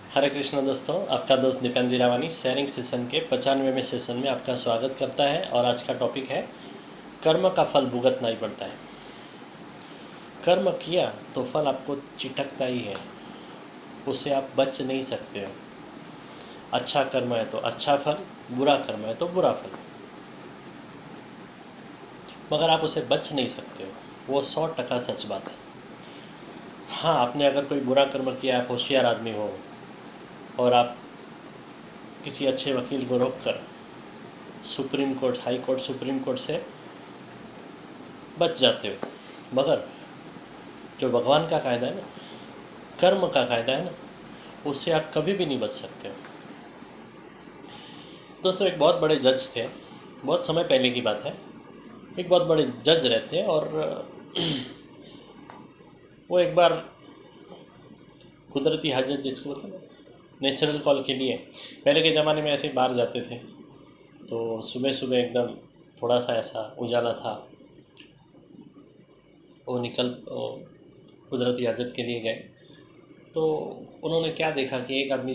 हरे कृष्णा दोस्तों, आपका दोस्त दीपेंद्र रावानी शेयरिंग सेशन के 95वें सेशन में आपका स्वागत करता है। और आज का टॉपिक है कर्म का फल भुगतना ही पड़ता है। कर्म किया तो फल आपको चिटकता ही है, उससे आप बच नहीं सकते हो। अच्छा कर्म है तो अच्छा फल, बुरा कर्म है तो बुरा फल, मगर आप उसे बच नहीं सकते हो। वो 100% सच बात है। हाँ, आपने अगर कोई बुरा कर्म किया, आप होशियार आदमी हो और आप किसी अच्छे वकील को रोक कर supreme court, high court, supreme court से बच जाते हो। मगर जो भगवान का कायदा है ना, कर्म का कायदा है ना, उससे आप कभी भी नहीं बच सकते हो। दोस्तों, एक बहुत बड़े जज थे, बहुत समय पहले की बात है। एक बहुत बड़े जज रहते हैं और वो एक बार कुदरती हाजत जिसको बोलते हैं, नेचुरल कॉल के लिए पहले के ज़माने में ऐसे बाहर जाते थे। तो सुबह सुबह एकदम थोड़ा सा ऐसा उजाला था, वो कुदरती हाजत के लिए गए। तो उन्होंने क्या देखा कि एक आदमी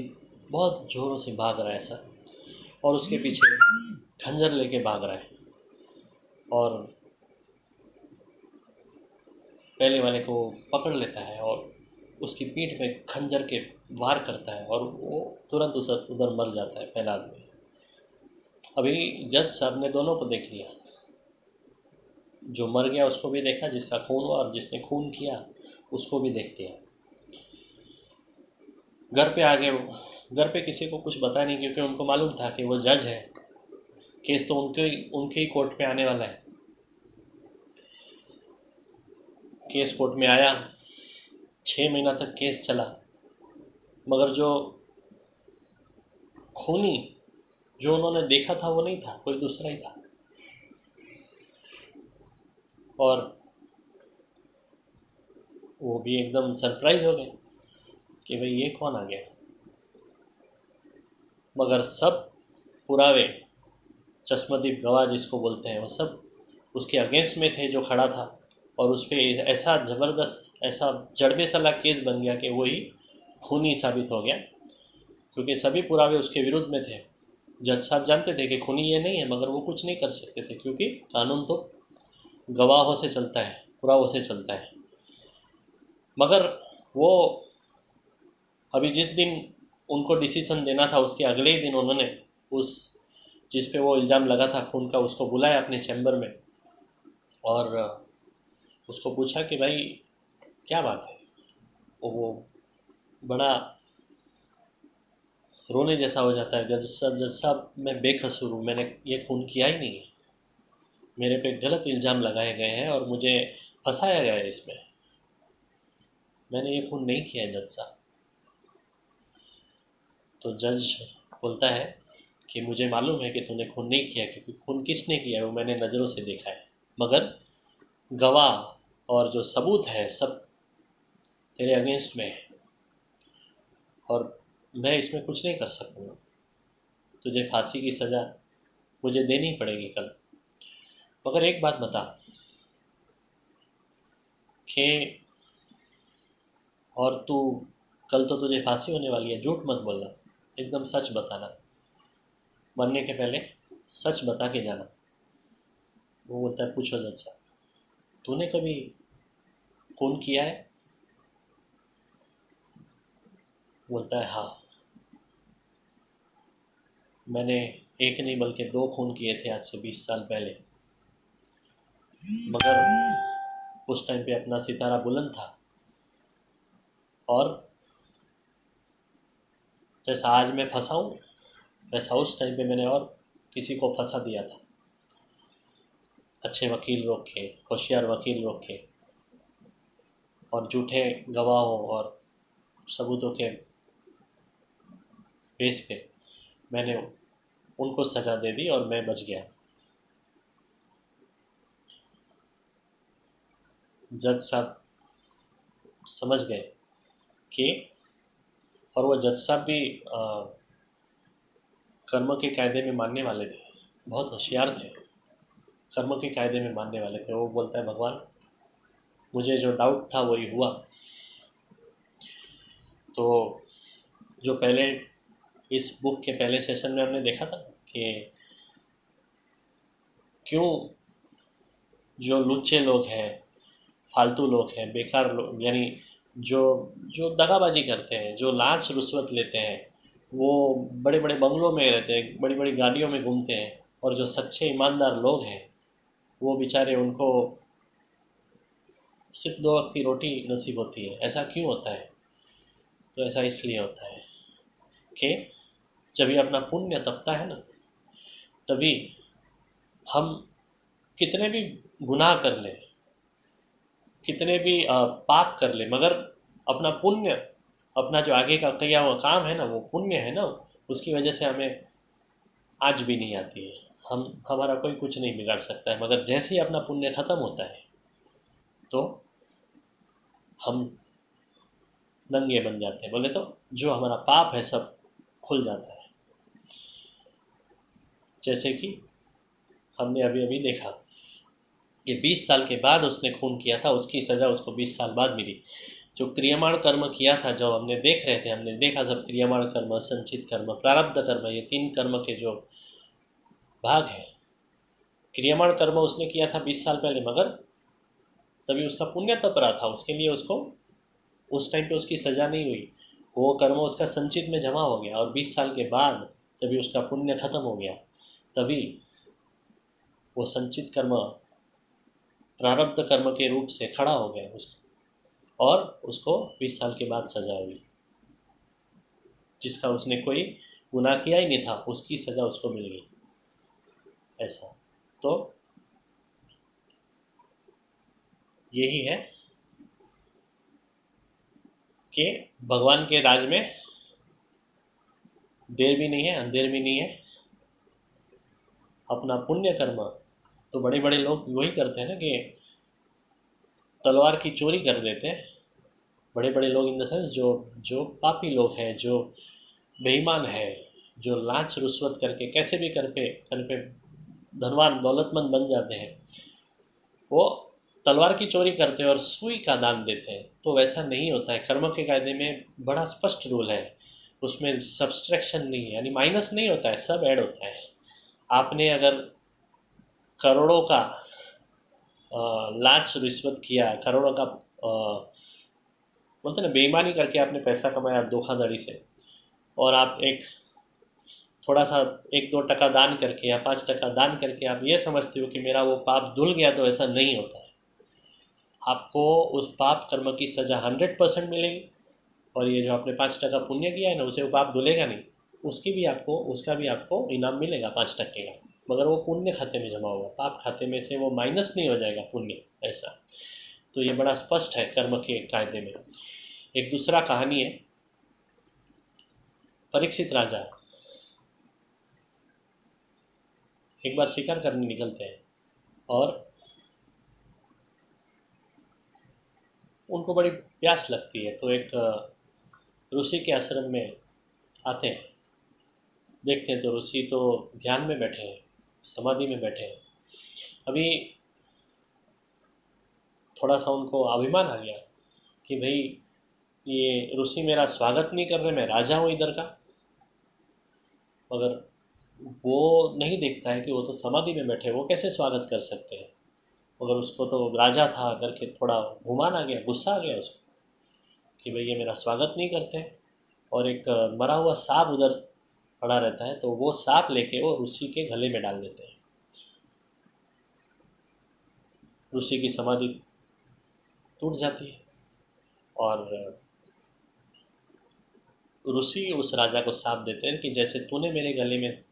बहुत ज़ोरों से भाग रहा है ऐसा, और उसके पीछे खंजर लेके भाग रहा है, और पहले वाले को पकड़ लेता है और उसकी पीठ में खंजर के वार करता है, और वो तुरंत उस उधर मर जाता है पहला आदमी। अभी जज साहब ने दोनों को देख लिया, जो मर गया उसको भी देखा, जिसका खून हुआ, और जिसने खून किया उसको भी देख लिया। घर पे आ गए वो। घर पे किसी को कुछ बताया नहीं, क्योंकि उनको मालूम था कि वो जज है, केस तो उनके ही कोर्ट में आने वाला है। केस कोर्ट में आया, 6 महीना तक केस चला, मगर जो खूनी जो उन्होंने देखा था वो नहीं था, कोई दूसरा ही था। और वो भी एकदम सरप्राइज हो गए कि भाई ये कौन आ गया। मगर सब पुरावे, चश्मदीद गवाह जिसको बोलते हैं, वो सब उसके अगेंस्ट में थे जो खड़ा था। और उस पर ऐसा ज़बरदस्त, ऐसा जड़बे सला केस बन गया कि वही खूनी साबित हो गया, क्योंकि सभी पुरावे उसके विरुद्ध में थे। जज साहब जानते थे कि खूनी ये नहीं है, मगर वो कुछ नहीं कर सकते थे, क्योंकि कानून तो गवाहों से चलता है, पुरावों से चलता है। मगर वो अभी जिस दिन उनको डिसीजन देना था, उसके अगले ही दिन उन्होंने उस जिस पे वो इल्ज़ाम लगा था खून का, उसको बुलाया अपने चैम्बर में, और उसको पूछा कि भाई क्या बात है। वो बड़ा रोने जैसा हो जाता है। जज साहब, मैं बेकसूर हूँ, मैंने ये खून किया ही नहीं है, मेरे पे गलत इल्ज़ाम लगाए गए हैं और मुझे फंसाया गया है इसमें, मैंने ये खून नहीं किया है जज साहब। तो जज बोलता है कि मुझे मालूम है कि तूने खून नहीं किया, क्योंकि खून किसने किया है वो मैंने नज़रों से देखा है, मगर गवाह और जो सबूत है सब तेरे अगेंस्ट में है, और मैं इसमें कुछ नहीं कर सकूँगा। तुझे फांसी की सज़ा मुझे देनी पड़ेगी कल। मगर एक बात बता कि, और तू, कल तो तुझे फांसी होने वाली है, झूठ मत बोलना, एकदम सच बताना, मरने के पहले सच बता के जाना। वो बोलता है, पूछो जज साहब, तूने कभी खून किया है? बोलता है, हाँ, मैंने एक नहीं बल्कि 2 खून किए थे आज से 20 साल पहले, मगर उस टाइम पे अपना सितारा बुलंद था, और जैसा आज मैं फंसा हूँ वैसा उस टाइम पे मैंने और किसी को फंसा दिया था। अच्छे वकील रखे, होशियार वकील रखे, और झूठे गवाहों और सबूतों के बेस पे मैंने उनको सज़ा दे दी और मैं बच गया। जज साहब समझ गए कि, और वो जज साहब भी कर्म के कायदे में मानने वाले थे, बहुत होशियार थे, कर्म के कायदे में मानने वाले थे। वो बोलता है, भगवान, मुझे जो डाउट था वही हुआ। तो जो पहले इस बुक के पहले सेशन में हमने देखा था कि क्यों जो लुच्चे लोग हैं, फालतू लोग हैं, बेकार लोग, यानी जो जो दगाबाजी करते हैं, जो लांच रुश्वत लेते हैं, वो बड़े बड़े बंगलों में रहते हैं, बड़ी बड़ी गाड़ियों में घूमते हैं, और जो सच्चे ईमानदार लोग हैं वो बेचारे, उनको सिर्फ 2 वक्त की रोटी नसीब होती है। ऐसा क्यों होता है? तो ऐसा इसलिए होता है कि जब ये अपना पुण्य तपता है ना, तभी हम कितने भी गुनाह कर लें, कितने भी पाप कर ले, मगर अपना पुण्य, अपना जो आगे का किया हुआ काम है ना, वो पुण्य है ना, उसकी वजह से हमें आज भी नहीं आती है। हमारा कोई कुछ नहीं बिगाड़ सकता है। मगर जैसे ही अपना पुण्य खत्म होता है तो हम नंगे बन जाते हैं। बोले तो जो हमारा पाप है सब खुल जाता है। जैसे कि हमने अभी अभी देखा कि 20 साल के बाद उसने खून किया था, उसकी सज़ा उसको 20 साल बाद मिली। जो क्रियमाण कर्म किया था, जो हमने देख रहे थे, हमने देखा सब क्रियमाण कर्म, संचित कर्म, प्रारब्ध कर्म, ये 3 कर्म के जो भाग हैं। क्रियमाण कर्म उसने किया था 20 साल पहले, मगर तभी उसका पुण्य तप रहा था, उसके लिए उसको उस टाइम पे उसकी सज़ा नहीं हुई। वो कर्म उसका संचित में जमा हो गया, और 20 साल के बाद जब उसका पुण्य खत्म हो गया, तभी वो संचित कर्म प्रारब्ध कर्म के रूप से खड़ा हो गया और उसको 20 साल के बाद सज़ा हुई। जिसका उसने कोई गुनाह किया ही नहीं था, उसकी सज़ा उसको मिल गई। ऐसा तो यही है कि भगवान के राज में देर भी नहीं है, अंधेर भी नहीं है। अपना पुण्य कर्म तो बड़े बड़े लोग वही करते हैं ना, कि तलवार की चोरी कर लेते हैं। बड़े बड़े लोग इन द सेंस जो जो पापी लोग हैं, जो बेईमान है, जो लांच रुश्वत करके कैसे भी कर पे धनवान दौलतमंद बन जाते हैं, वो तलवार की चोरी करते हैं और सुई का दान देते हैं। तो वैसा नहीं होता है। कर्म के कायदे में बड़ा स्पष्ट रूल है, उसमें सब्सट्रैक्शन नहीं है, यानी माइनस नहीं होता है, सब ऐड होता है। आपने अगर करोड़ों का लांच रिश्वत किया, करोड़ों का बोलते ना बेईमानी करके आपने पैसा कमाया धोखाधड़ी से, और आप एक थोड़ा सा 1-2 टका दान करके या 5 टका दान करके आप ये समझते हो कि मेरा वो पाप धुल गया, तो ऐसा नहीं होता है। आपको उस पाप कर्म की सज़ा 100% मिलेगी, और ये जो आपने 5 टका पुण्य किया है ना, उसे वो पाप धुलेगा नहीं, उसका भी आपको इनाम मिलेगा 5 टके का, मगर वो पुण्य खाते में जमा होगा, पाप खाते में से वो माइनस नहीं हो जाएगा पुण्य। ऐसा तो ये बड़ा स्पष्ट है कर्म के कायदे में। एक दूसरा कहानी है, परीक्षित राजा एक बार शिकार करने निकलते हैं, और उनको बड़ी प्यास लगती है, तो एक ऋषि के आश्रम में आते हैं। देखते हैं तो ऋषि तो ध्यान में बैठे हैं, समाधि में बैठे हैं। अभी थोड़ा सा उनको अभिमान आ गया कि भाई ये ऋषि मेरा स्वागत नहीं कर रहे, मैं राजा हूँ इधर का। मगर वो नहीं देखता है कि वो तो समाधि में बैठे, वो कैसे स्वागत कर सकते हैं। मगर उसको तो राजा था करके थोड़ा गुमान आ गया, गुस्सा आ गया उसको कि भाई ये मेरा स्वागत नहीं करते। और एक मरा हुआ सांप उधर पड़ा रहता है, तो वो सांप लेके वो ऋषि के गले में डाल देते हैं। ऋषि की समाधि टूट जाती है, और ऋषि उस राजा को सांप देते हैं कि जैसे तूने मेरे गले में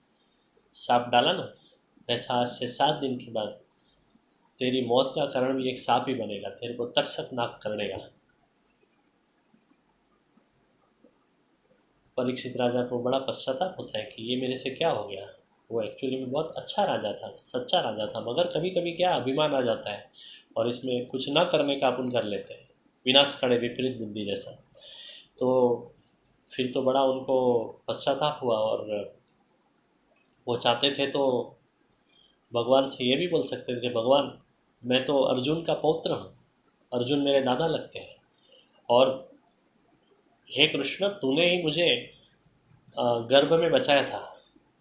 सांप डाला ना, वैसा आज से 7 दिन के बाद तेरी मौत का कारण भी एक सांप ही बनेगा, तेरे को तक्षक नाक करेगा। परीक्षित राजा को बड़ा पश्चाताप होता है कि ये मेरे से क्या हो गया। वो एक्चुअली में बहुत अच्छा राजा था, सच्चा राजा था, मगर कभी कभी क्या अभिमान आ जाता है, और इसमें कुछ ना करने का अपन कर लेते हैं, विनाश खड़े विपरीत बुद्धि जैसा। तो फिर तो बड़ा उनको पश्चाताप हुआ, और वो चाहते थे तो भगवान से ये भी बोल सकते थे, भगवान मैं तो अर्जुन का पौत्र हूँ, अर्जुन मेरे दादा लगते हैं, और हे कृष्ण तूने ही मुझे गर्भ में बचाया था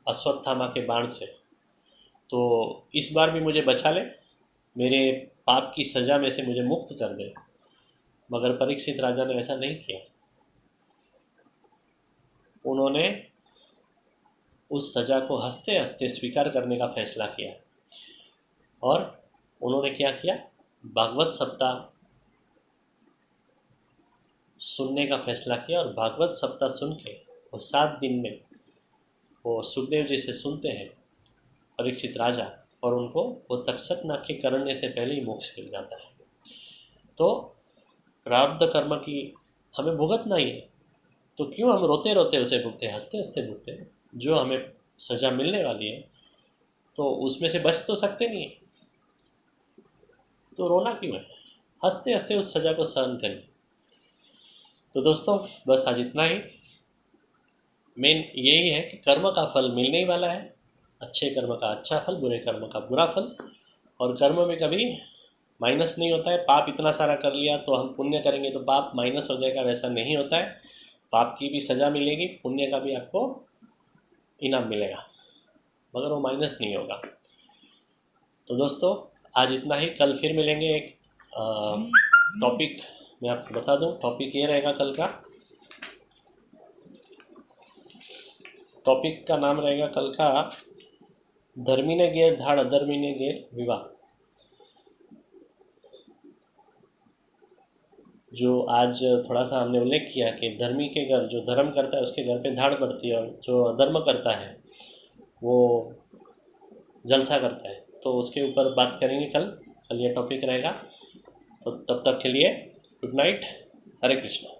अश्वत्थामा के बाण से, तो इस बार भी मुझे बचा ले, मेरे पाप की सज़ा में से मुझे मुक्त कर दे। मगर परीक्षित राजा ने ऐसा नहीं किया। उन्होंने उस सज़ा को हंसते हंसते स्वीकार करने का फैसला किया और उन्होंने क्या किया, भागवत सप्ताह सुनने का फैसला किया। और भागवत सप्ताह सुन के वो 7 दिन में वो सुखदेव जी से सुनते हैं परीक्षित राजा, और उनको वो तक्षक नाग के करने से पहले ही मोक्ष मिल जाता है। तो प्रारब्ध कर्म की हमें भुगतना ही है, तो क्यों हम रोते रोते उसे भुगते, हंसते हंसते भुगते? जो हमें सज़ा मिलने वाली है तो उसमें से बच तो सकते नहीं, तो रोना क्यों है? हंसते हंसते उस सज़ा को सहन करें। तो दोस्तों बस आज इतना ही। मेन यही है कि कर्म का फल मिलने ही वाला है, अच्छे कर्म का अच्छा फल, बुरे कर्म का बुरा फल। और कर्म में कभी माइनस नहीं होता है। पाप इतना सारा कर लिया तो हम पुण्य करेंगे तो पाप माइनस हो जाएगा, वैसा नहीं होता है। पाप की भी सज़ा मिलेगी, पुण्य का भी आपको इनाम मिलेगा, मगर वो माइनस नहीं होगा। तो दोस्तों आज इतना ही। कल फिर मिलेंगे एक टॉपिक, मैं आपको बता दूं टॉपिक ये रहेगा कल का। टॉपिक का नाम रहेगा कल का, धर्मीने घेर धाड़ अधर्मीने घेर विवाह। जो आज थोड़ा सा हमने उल्लेख किया कि धर्मी के घर, जो धर्म करता है उसके घर पे धाड़ पड़ती है, और जो अधर्म करता है वो जलसा करता है। तो उसके ऊपर बात करेंगे कल ये टॉपिक रहेगा। तो तब तक के लिए गुड नाइट, हरे कृष्णा।